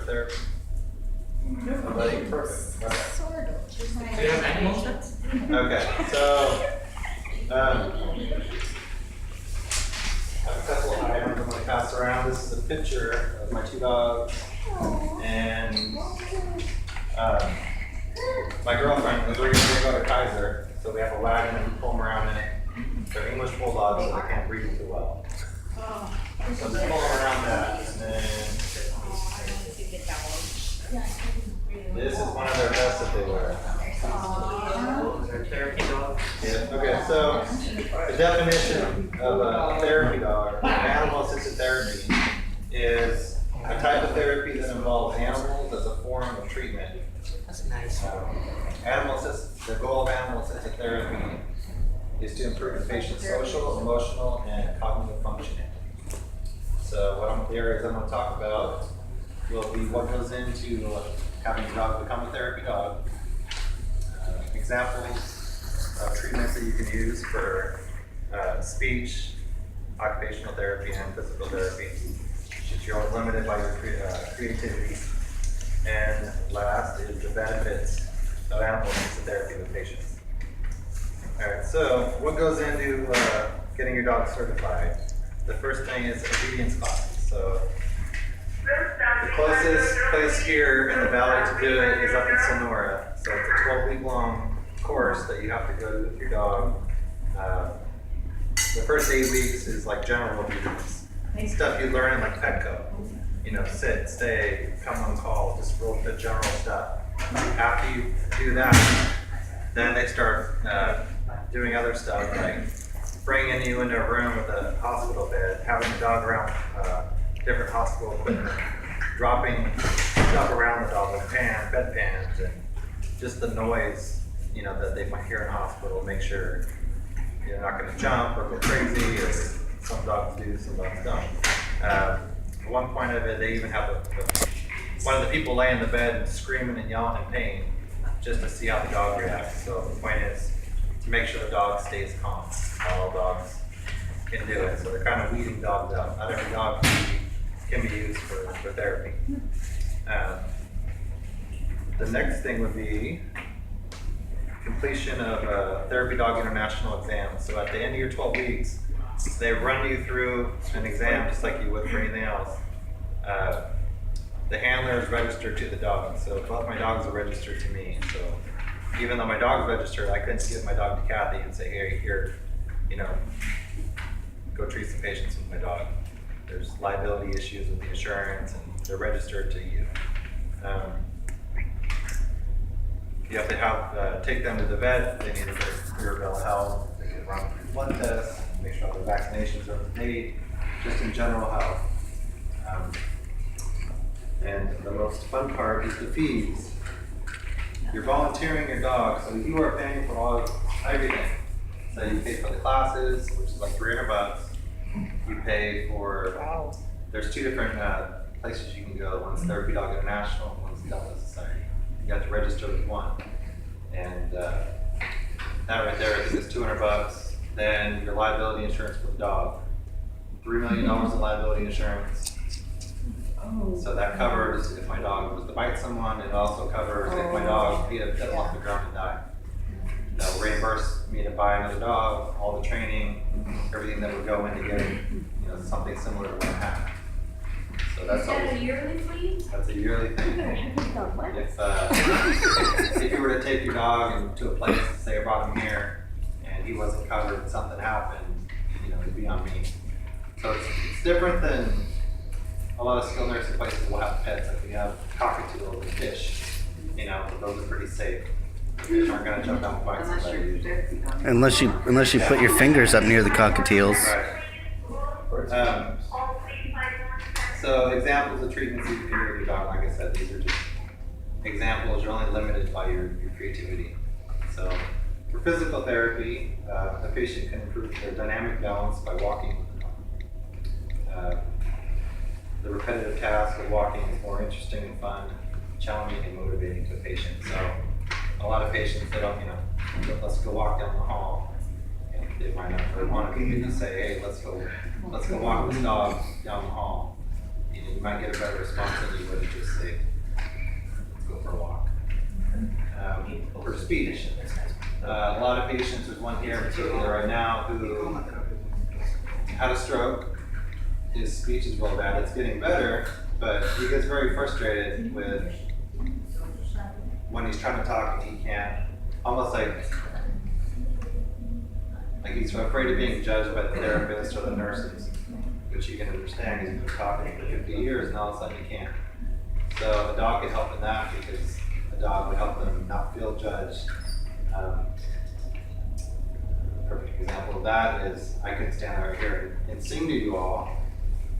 therapy? Nobody? Perfect. Okay. Sort of. Do you have animal sets? Okay, so I have a couple of items I'm going to pass around. This is a picture of my two dogs and my girlfriend. We're going to go to Kaiser, so we have a wagon and we pull them around in it. They're English bulldogs, so they can't breathe too well. So we pull them around that, and then this is one of their vests that they wear. They're therapy dogs. Yeah. Okay, so the definition of a therapy dog, or animal-assisted therapy, is a type of therapy that involves animals as a form of treatment. That's nice. The goal of animal-assisted therapy is to improve the patient's social, emotional, and cognitive functioning. So the areas I'm going to talk about will be what goes into having a dog become a therapy dog, examples of treatments that you can use for speech, occupational therapy, and physical therapy. Since you're limited by your creativity. And last is the benefits of animal-assisted therapy with patients. All right, so what goes into getting your dog certified? The first thing is obedience classes. So the closest place here in the valley to do it is up in Sonora. So it's a 12-week long course that you have to go to with your dog. The first 8 weeks is like general obedience. Stuff you learn in like Petco. You know, sit, stay, come on call, just real the general stuff. After you do that, then they start doing other stuff like bringing you into a room with a hospital bed, having the dog around different hospital equipment, dropping stuff around the dog like bedpans, and just the noise, you know, that they might hear in a hospital. Make sure you're not going to jump or go crazy, as some dogs do, some dogs don't. At one point of it, they even have one of the people lay in the bed and screaming and yelling in pain, just to see how the dog reacts. So the point is to make sure the dog stays calm. Not all dogs can do it, so they're kind of weeding dogs out. Not every dog can be used for therapy. The next thing would be completion of a Therapy Dog International exam. So at the end of your 12 weeks, they run you through an exam just like you would for anything else. The handler is registered to the dog, so both my dogs are registered to me. So even though my dog's registered, I couldn't give my dog to Kathy and say, "Hey, here, you know, go treat some patients with my dog." There's liability issues with the insurance, and they're registered to you. You have to take them to the vet. They need to get a clear bill of health. They get run through blood tests, make sure all their vaccinations are up to date, just in general health. And the most fun part is the fees. You're volunteering your dog, so you are paying for everything. So you pay for the classes, which is like $300. You pay for, there's two different places you can go. One's Therapy Dog International, one's Delta Society. You have to register with one. And that right there, I think is $200. Then your liability insurance for the dog. $3 million in liability insurance. So that covers if my dog was to bite someone. It also covers if my dog fell off the ground and died. They'll reimburse me to buy another dog, all the training, everything that would go into getting, you know, something similar to what I have. So that's a yearly fee? That's a yearly thing. If you were to take your dog to a place, say I brought him here, and he wasn't covered and something happened, you know, it'd be on me. So it's different than a lot of skilled nursing places will have pets. Like we have cockatiels and fish, you know, but those are pretty safe. Fish aren't going to jump out and bite somebody. Unless you put your fingers up near the cockatiels. Right. So examples of treatments you can do with your dog, like I said, these are just examples. You're only limited by your creativity. So for physical therapy, the patient can improve their dynamic balance by walking with the dog. The repetitive task of walking is more interesting and fun, challenging and motivating to a patient. So a lot of patients, they don't, you know, let's go walk down the hall. And they might not really want to. They just say, hey, let's go walk this dog down the hall. You you might get a better response than you would if just say, let's go for a walk. For speech, a lot of patients, there's one here in particular right now who had a stroke. His speech is real bad. It's getting better, but he gets very frustrated with when he's trying to talk and he can't, almost like he's afraid of being judged by the therapist or the nurses, which you can understand. He's been talking for 50 years and all of a sudden he can't. So a dog could help in that because a dog would help them not feel judged. Perfect example of that is I can stand right here and sing to you all,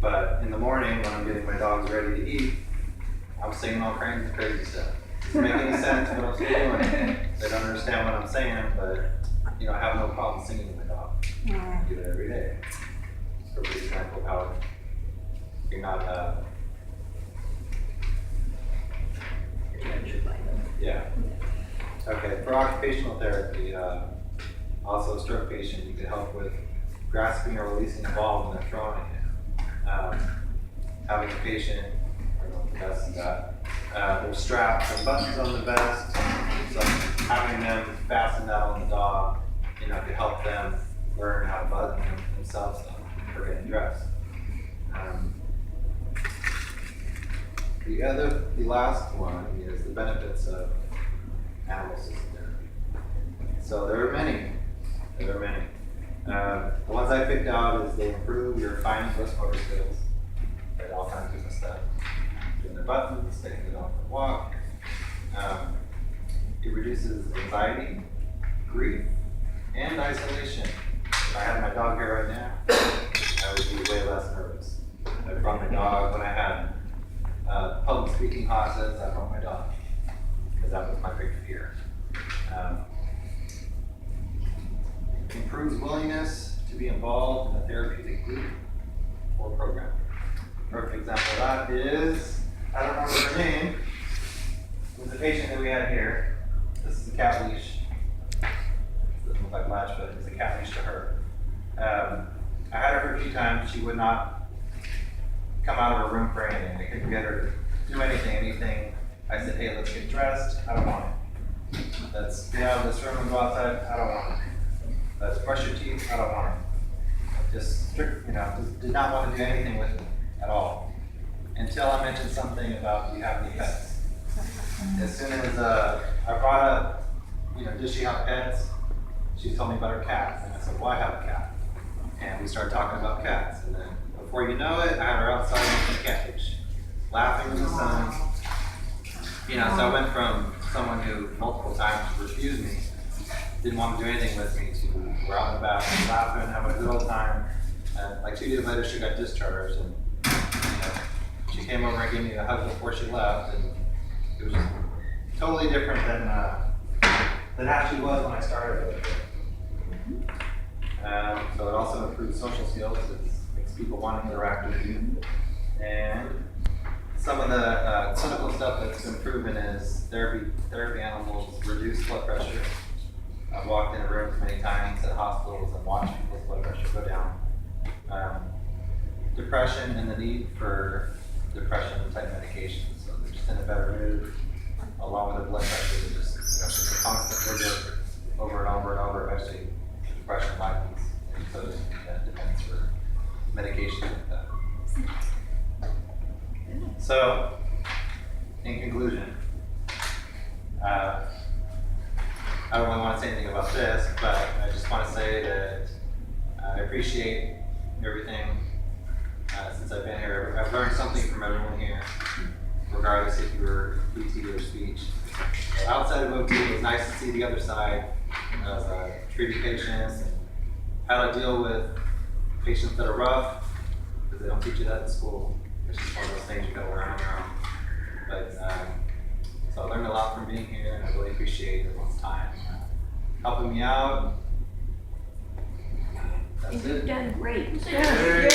but in the morning when I'm getting my dogs ready to eat, I'm singing all kinds of crazy stuff. Doesn't make any sense what I'm doing. They don't understand what I'm saying, but I have no problem singing to my dog. I do it every day. It's a perfect example of how you're not yeah. Okay, for occupational therapy, also a stroke patient, you can help with grasping or releasing a ball when they're throwing it. Having a patient, I don't know what the vest is got, there's straps and buttons on the vest, so having them fasten that on the dog, to help them learn how to button themselves up for getting dressed. The last one is the benefits of animal system therapy. So there are many. The ones I picked out is they improve your fine and gross motor skills, right, all kinds of different stuff. Doing the buttons, taking it off the walk. It reduces anxiety, grief, and isolation. If I had my dog here right now, I would be way less nervous. I brought my dog when I had public speaking classes. I brought my dog because that was my big fear. Improves willingness to be involved in a therapeutic group or program. Perfect example of that is, I don't remember her name, it was a patient that we had here. This is a cat leash. Doesn't look like much, but it's a cat leash to her. I had her for a few times. She would not come out of her room for anything. I couldn't get her to do anything. I said, hey, let's get dressed. I don't want it. Let's get out of this room and go outside. I don't want it. Let's brush your teeth. I don't want it. Just did not want to do anything with me at all. Until I mentioned something about, do you have any pets? As soon as I brought up, does she have pets? She told me about her cats. And I said, well, I have a cat. And we started talking about cats. And then before you know it, I had her outside on the cat leash, laughing in the sun. So I went from someone who multiple times refused me, didn't want to do anything with me, to we're out and about, laughing, having a good old time. And like 2 days later, she got discharged. And she came over and gave me a hug before she left. And it was totally different than how she was when I started with her. So it also improves social skills. It makes people want to interact with you. And some of the clinical stuff that's been proven is therapy animals reduce blood pressure. I've walked in rooms many times at hospitals and watched people's blood pressure go down. Depression and the need for depression type medications. So they're just in a better mood, along with the blood pressure. They're just a constant trigger over and over and over. Eventually, depression lightens. And so that depends for medications like that. So, in conclusion, I don't really want to say anything about this, but I just want to say that I appreciate everything since I've been here. I've learned something from everyone here, regardless if you were PT or speech. Outside of OT, it was nice to see the other side of treating patients and how to deal with patients that are rough, because they don't teach you that in school. It's just one of those things you gotta learn on your own. But so I learned a lot from being here, and I really appreciate everyone's time helping me out. That's it. You've done great. Yeah.